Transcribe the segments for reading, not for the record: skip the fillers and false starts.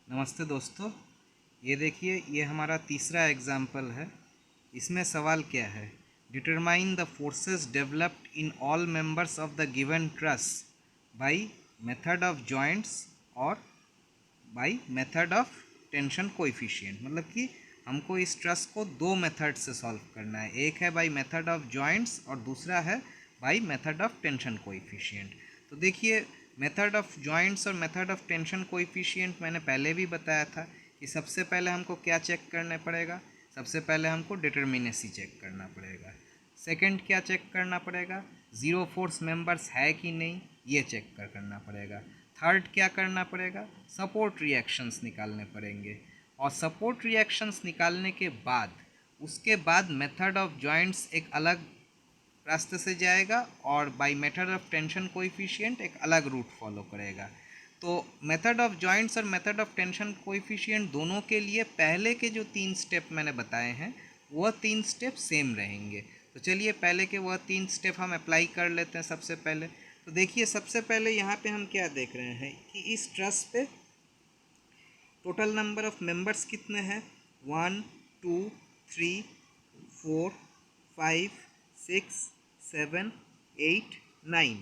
नमस्ते दोस्तों। ये देखिए, ये हमारा तीसरा एग्जाम्पल है। इसमें सवाल क्या है? Determine the forces developed in all members of the given truss by method of joints और by method of tension coefficient. मतलब कि हमको इस ट्रस को दो मेथड से सॉल्व करना है। एक है बाय मेथड ऑफ जॉइंट्स और दूसरा है bye method of tension coefficient. तो देखिए, मेथड ऑफ जॉइंट्स और मेथड ऑफ टेंशन कोएफिशिएंट मैंने पहले भी बताया था कि सबसे पहले हमको क्या चेक करना पड़ेगा। सबसे पहले हमको डिटर्मिनेसी चेक करना पड़ेगा। सेकंड क्या चेक करना पड़ेगा? ज़ीरो फोर्स मेंबर्स है कि नहीं, ये चेक करना पड़ेगा। थर्ड क्या करना पड़ेगा? सपोर्ट रिएक्शंस निकालने पड़ेंगे। और सपोर्ट रिएक्शंस निकालने के बाद उसके बाद मेथड ऑफ जॉइंट्स एक अलग रास्ते से जाएगा और by method of tension coefficient एक अलग रूट फॉलो करेगा। तो मेथड ऑफ जॉइंट्स और मेथड ऑफ टेंशन कोएफिशिएंट दोनों के लिए पहले के जो 3 स्टेप मैंने बताए हैं वह 3 स्टेप सेम रहेंगे। तो चलिए पहले के वह 3 स्टेप हम अप्लाई कर लेते हैं सबसे पहले। तो देखिए, सबसे पहले यहाँ पे हम क्या देख रहे हैं कि इस ट्रस पे टोटल नंबर ऑफ मेंबर्स कितने हैं? 1 2 3 4 5 6 7 8 9।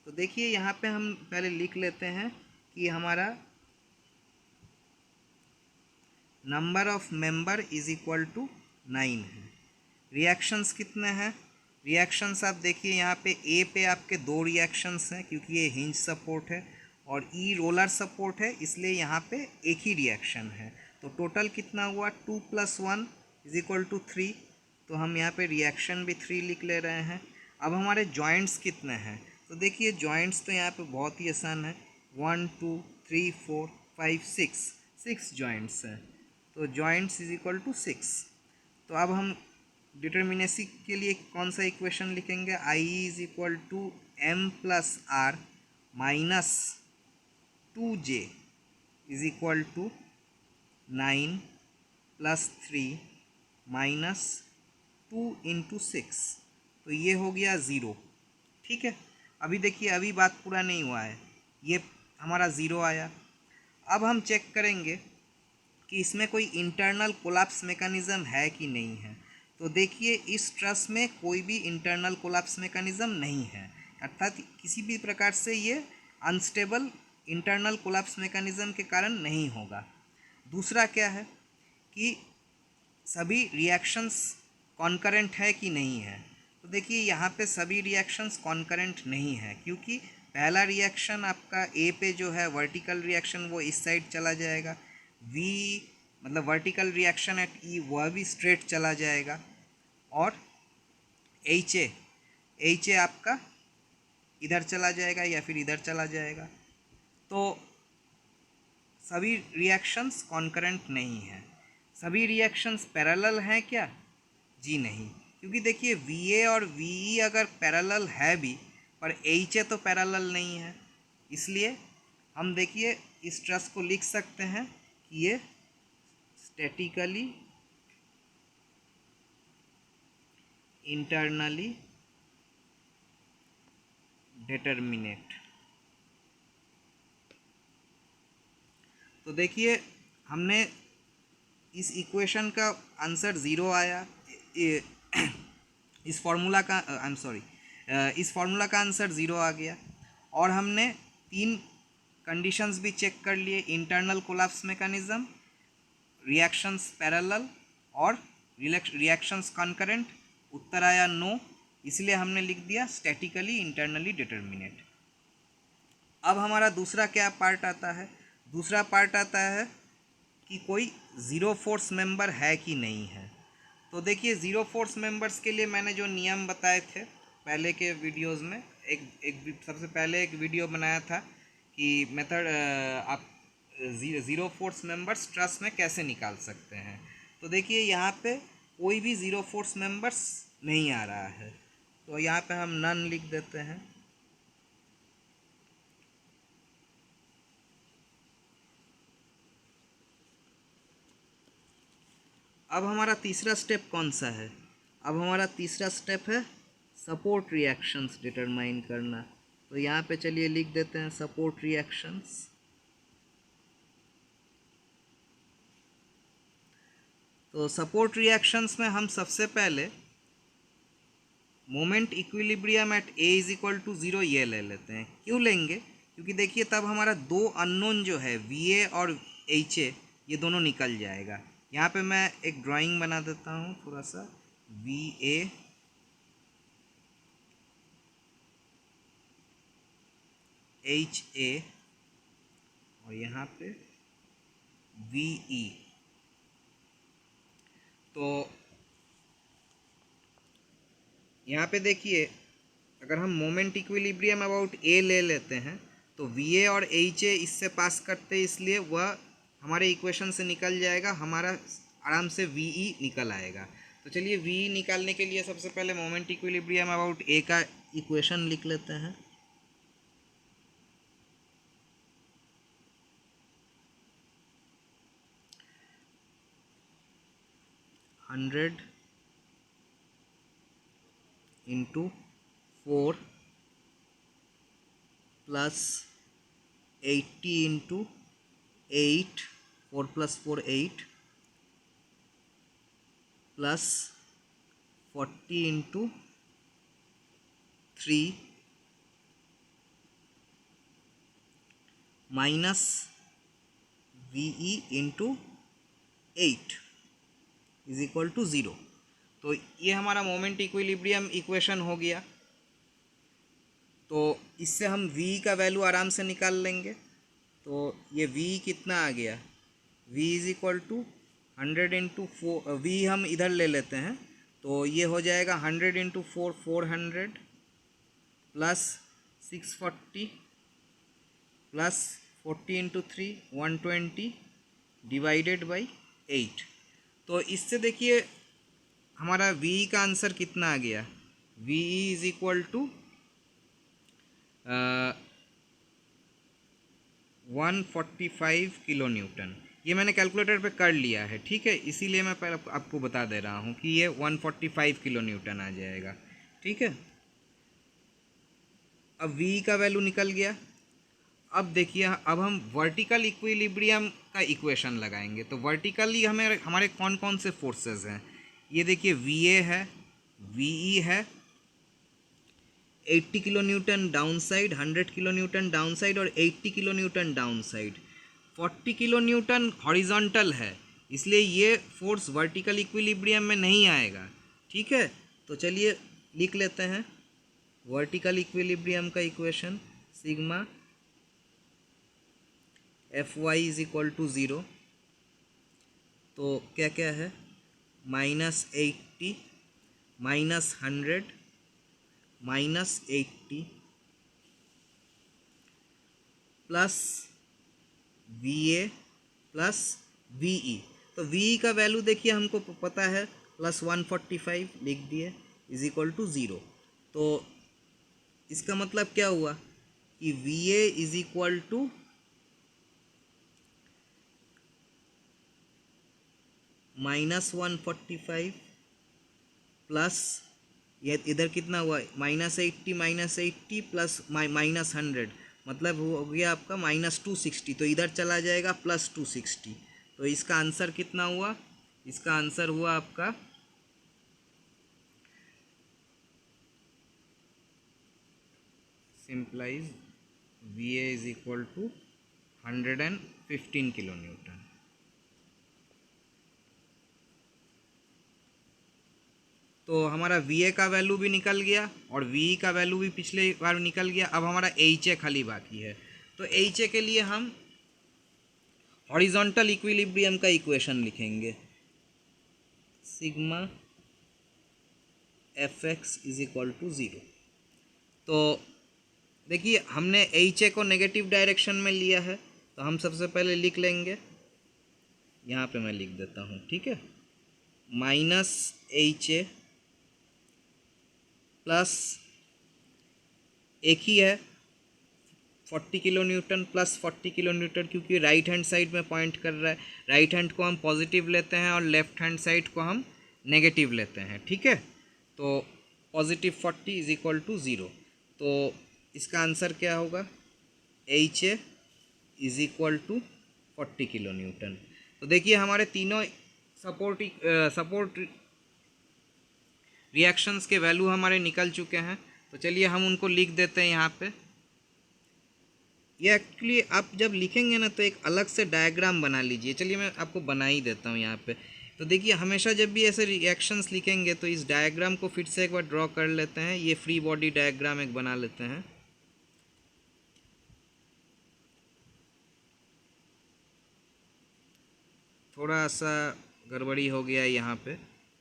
तो देखिए, यहाँ पे हम पहले लिख लेते हैं कि हमारा number of member is equal to 9 है। रिएक्शंस कितने हैं? रिएक्शंस आप देखिए, यहाँ पे ए पे आपके दो रिएक्शंस हैं क्योंकि ये हिंज सपोर्ट है और ई रोलर सपोर्ट है, इसलिए यहाँ पे एक ही रिएक्शन है। तो टोटल कितना हुआ? 2 + 1 इज इक्वल टू 3। तो हम यहाँ पे रिएक्शन भी 3 लिख ले रहे हैं। अब हमारे जॉइंट्स कितने हैं? तो देखिए, जॉइंट्स तो यहाँ पे बहुत ही आसान है। 1 2 3 4 5 6 जॉइंट्स हैं। तो जॉइंट्स इज इक्वल टू 6। तो अब हम डिटर्मिनेसी के लिए कौन सा इक्वेशन लिखेंगे? I is equal to M plus R minus 2j is equal to 9 + 3 minus 2 × 6। तो ये हो गया 0। ठीक है। अभी देखिए, अभी बात पूरा नहीं हुआ है, ये हमारा 0 आया। अब हम चेक करेंगे कि इसमें कोई इंटरनल कोलैप्स मैकेनिज़्म है कि नहीं है। तो देखिए, इस ट्रस में कोई भी इंटरनल कोलैप्स मैकेनिज़्म नहीं है, अर्थात किसी भी प्रकार से ये अनस्टेबल इंटरनल कोलैप्स मैकेनिज़्म के कारण नहीं होगा। दूसरा क्या है कि सभी रिएक्शंस कॉन्करेंट है कि नहीं है। तो देखिए, यहाँ पे सभी रिएक्शंस कॉन्करेंट नहीं है क्योंकि पहला रिएक्शन आपका ए पे जो है वर्टिकल रिएक्शन वो इस साइड चला जाएगा, वी मतलब वर्टिकल रिएक्शन एट ई वह भी स्ट्रेट चला जाएगा, और एच ए आपका इधर चला जाएगा या फिर इधर चला जाएगा। तो सभी रिएक्शंस कॉन्करेंट नहीं है। सभी रिएक्शंस पैरेलल हैं क्या? जी नहीं, क्योंकि देखिए वी और वी अगर पैरेलल है भी पर एच तो पैरेलल नहीं है। इसलिए हम देखिए इस ट्रस को लिख सकते हैं कि ये स्टैटिकली इंटरनली डिटर्मिनेट। तो देखिए, हमने इस इक्वेशन का आंसर 0 आया। इस फार्मूला का आई एम सॉरी इस फार्मूला का आंसर 0 आ गया। और हमने 3 कंडीशंस भी चेक कर लिए, internal collapse mechanism, reactions parallel और रिएक्शंस कॉन्करेंट। उत्तर आया नो, इसलिए हमने लिख दिया स्टैटिकली इंटरनली डिटर्मिनेट। अब हमारा दूसरा क्या पार्ट आता है? दूसरा पार्ट आता है कि कोई ज़ीरो फोर्स मेंबर है कि नहीं है। तो देखिए, ज़ीरो फोर्स मेंबर्स के लिए मैंने जो नियम बताए थे पहले के वीडियोस में, एक सबसे पहले एक वीडियो बनाया था कि मेथड आप ज़ीरो फोर्स मेंबर्स ट्रस में कैसे निकाल सकते हैं। तो देखिए, यहाँ पे कोई भी ज़ीरो फोर्स मेंबर्स नहीं आ रहा है, तो यहाँ पे हम नन लिख देते हैं। अब हमारा तीसरा स्टेप कौन सा है? अब हमारा तीसरा स्टेप है सपोर्ट रिएक्शंस डिटरमाइन करना। तो यहाँ पे चलिए लिख देते हैं सपोर्ट रिएक्शंस। तो सपोर्ट रिएक्शंस में हम सबसे पहले moment equilibrium at A is equal to zero ये ले लेते हैं। क्यों लेंगे? क्योंकि देखिए तब हमारा दो अननोन जो है वी ए और एच ए ये दोनों निकल जाएगा। यहाँ पे मैं एक ड्राइंग बना देता हूँ थोड़ा सा, वी ए एच ए और यहाँ पे वी ई। तो यहाँ पे देखिए अगर हम मोमेंट इक्विलिब्रियम अबाउट ए ले लेते हैं तो वी ए और एच ए इससे पास करते हैं, इसलिए वह हमारे इक्वेशन से निकल जाएगा, हमारा आराम से वी ई निकल आएगा। तो चलिए वी ई निकालने के लिए सबसे पहले मोमेंट इक्विलिब्रियम अबाउट ए का इक्वेशन लिख लेते हैं। Hundred into 4 plus 80 into 8, 4 plus 4 8 plus 40 into 3 minus V E into 8 is equal to zero. तो ये हमारा मोमेंट इक्विलिब्रियम इक्वेशन हो गया। तो इससे हम v का वैल्यू आराम से निकाल लेंगे। तो ये v कितना आ गया, v is equal to 100 into 4, v हम इधर ले लेते हैं तो ये हो जाएगा 100 into 4 400 plus 640 plus 40 into 3 120 divided by 8। तो इससे देखिए हमारा v का आंसर कितना आ गया, v is equal to 145 kilonewton. ये मैंने कैलकुलेटर पे कर लिया है, ठीक है, इसीलिए मैं पहले आपको बता दे रहा हूँ कि ये 145 किलो न्यूटन आ जाएगा, ठीक है। अब v का वैल्यू निकल गया। अब देखिए अब हम वर्टिकल इक्विलिब्रियम का इक्वेशन लगाएंगे। तो वर्टिकली हमारे कौन कौन से फोर्सेस हैं, ये देखिए वी ए है, वी ई है, 80 kilo Newton down side, 100 kilo Newton down side और 80 kilo Newton down side. 40 kilo Newton horizontal है, इसलिए ये फोर्स वर्टिकल इक्विलिब्रियम में नहीं आएगा, ठीक है। तो चलिए लिख लेते हैं वर्टिकल इक्विलिब्रियम का equation, sigma F Y is equal to zero. तो क्या क्या है, -80 -100 -80 plus V A plus V E. तो वी ई का वैल्यू देखिए हमको पता है प्लस 145 लिख दिए इज इक्वल टू ज़ीरो। तो इसका मतलब क्या हुआ कि V A is equal to -145 plus ये इधर कितना हुआ -80 -80 प्लस -100, मतलब हो गया आपका -260। तो इधर चला जाएगा +260। तो इसका आंसर कितना हुआ, इसका आंसर हुआ आपका simplify V A is equal to 115 kilonewton. तो हमारा वी ए का वैल्यू भी निकल गया और वी ई का वैल्यू भी पिछले बार निकल गया। अब हमारा एच ए खाली बाकी है। तो एच ए के लिए हम हॉरिजॉन्टल इक्विलिब्रियम का इक्वेशन लिखेंगे, sigma F X is equal to zero. तो देखिए हमने एच ए को नेगेटिव डायरेक्शन में लिया है, तो हम सबसे पहले लिख लेंगे, यहाँ पे मैं लिख देता हूँ, ठीक है, -HA प्लस एक ही है 40 kilo Newton plus 40 kilo Newton, क्योंकि राइट हैंड साइड में पॉइंट कर रहा है। राइट हैंड को हम पॉजिटिव लेते हैं और लेफ्ट हैंड साइड को हम नेगेटिव लेते हैं, ठीक है। तो +40 इज इक्वल टू ज़ीरो। तो इसका आंसर क्या होगा, HA is equal to 40 kilonewton. तो देखिए हमारे तीनों सपोर्ट रिएक्शंस के वैल्यू हमारे निकल चुके हैं। तो चलिए हम उनको लिख देते हैं यहाँ पे। ये एक्चुअली आप जब लिखेंगे ना तो एक अलग से डायग्राम बना लीजिए। चलिए मैं आपको बना ही देता हूँ यहाँ पे। तो देखिए हमेशा जब भी ऐसे रिएक्शंस लिखेंगे तो इस डायग्राम को फिर से एक बार ड्रॉ कर लेते हैं। ये फ्री बॉडी डायग्राम एक बना लेते हैं। थोड़ा सा गड़बड़ी हो गया यहाँ पे,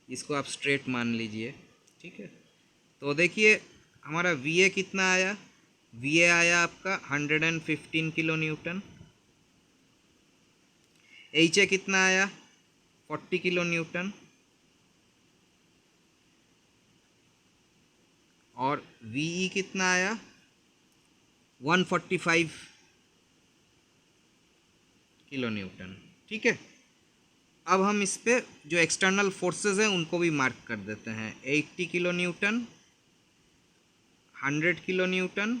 इसको आप स्ट्रेट मान लीजिए, ठीक है। तो देखिए हमारा वी ए कितना आया, वी ए आया आपका 115 किलो न्यूटन। एच ए कितना आया 40 किलो न्यूटन। और वी ई कितना आया 145 किलो न्यूटन, ठीक है। अब हम इस पे जो एक्सटर्नल फोर्सेस हैं उनको भी मार्क कर देते हैं। 80 kilo Newton, 100 kilo Newton,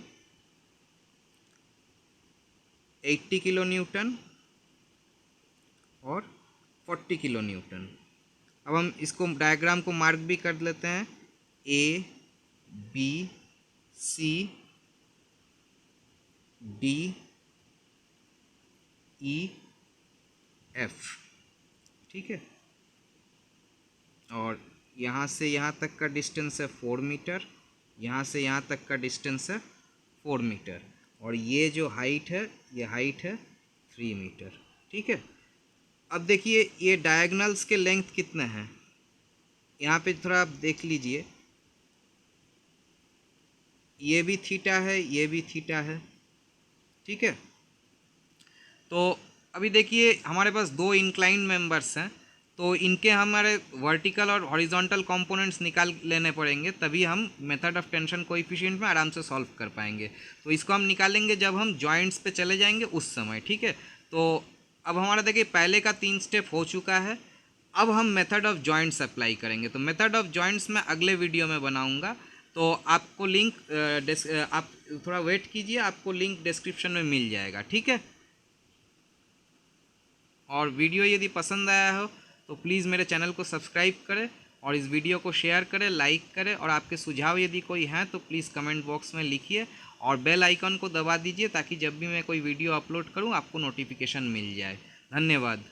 80 kilo Newton और 40 किलो न्यूटन। अब हम इसको डायग्राम को मार्क भी कर लेते हैं। A B C D E F, ठीक है। और यहाँ से यहाँ तक का डिस्टेंस है 4 मीटर, यहाँ से यहाँ तक का डिस्टेंस है 4 मीटर, और ये जो हाइट है ये हाइट है 3 मीटर, ठीक है। अब देखिए ये डायगोनल्स के लेंथ कितने हैं, यहाँ पे थोड़ा आप देख लीजिए। ये भी थीटा है, ये भी थीटा है, ठीक है। तो अभी देखिए हमारे पास दो इंक्लाइंड मेंबर्स हैं, तो इनके हमारे वर्टिकल और हॉरिजॉन्टल कंपोनेंट्स निकाल लेने पड़ेंगे, तभी हम मेथड ऑफ टेंशन कोएफिशिएंट में आराम से सॉल्व कर पाएंगे। तो इसको हम निकालेंगे जब हम जॉइंट्स पे चले जाएंगे उस समय, ठीक है। तो अब हमारा देखिए पहले का 3 स्टेप हो चुका है। अब हम मेथड ऑफ जॉइंट्स अप्लाई करेंगे। तो मेथड ऑफ जॉइंट्स मैं अगले वीडियो में बनाऊंगा, तो आपको लिंक आप थोड़ा वेट कीजिए, आपको लिंक डिस्क्रिप्शन में मिल जाएगा, ठीक है। और वीडियो यदि पसंद आया हो तो प्लीज़ मेरे चैनल को सब्सक्राइब करें और इस वीडियो को शेयर करें, लाइक करें, और आपके सुझाव यदि कोई हैं तो प्लीज़ कमेंट बॉक्स में लिखिए और बेल आइकन को दबा दीजिए ताकि जब भी मैं कोई वीडियो अपलोड करूं आपको नोटिफिकेशन मिल जाए। धन्यवाद।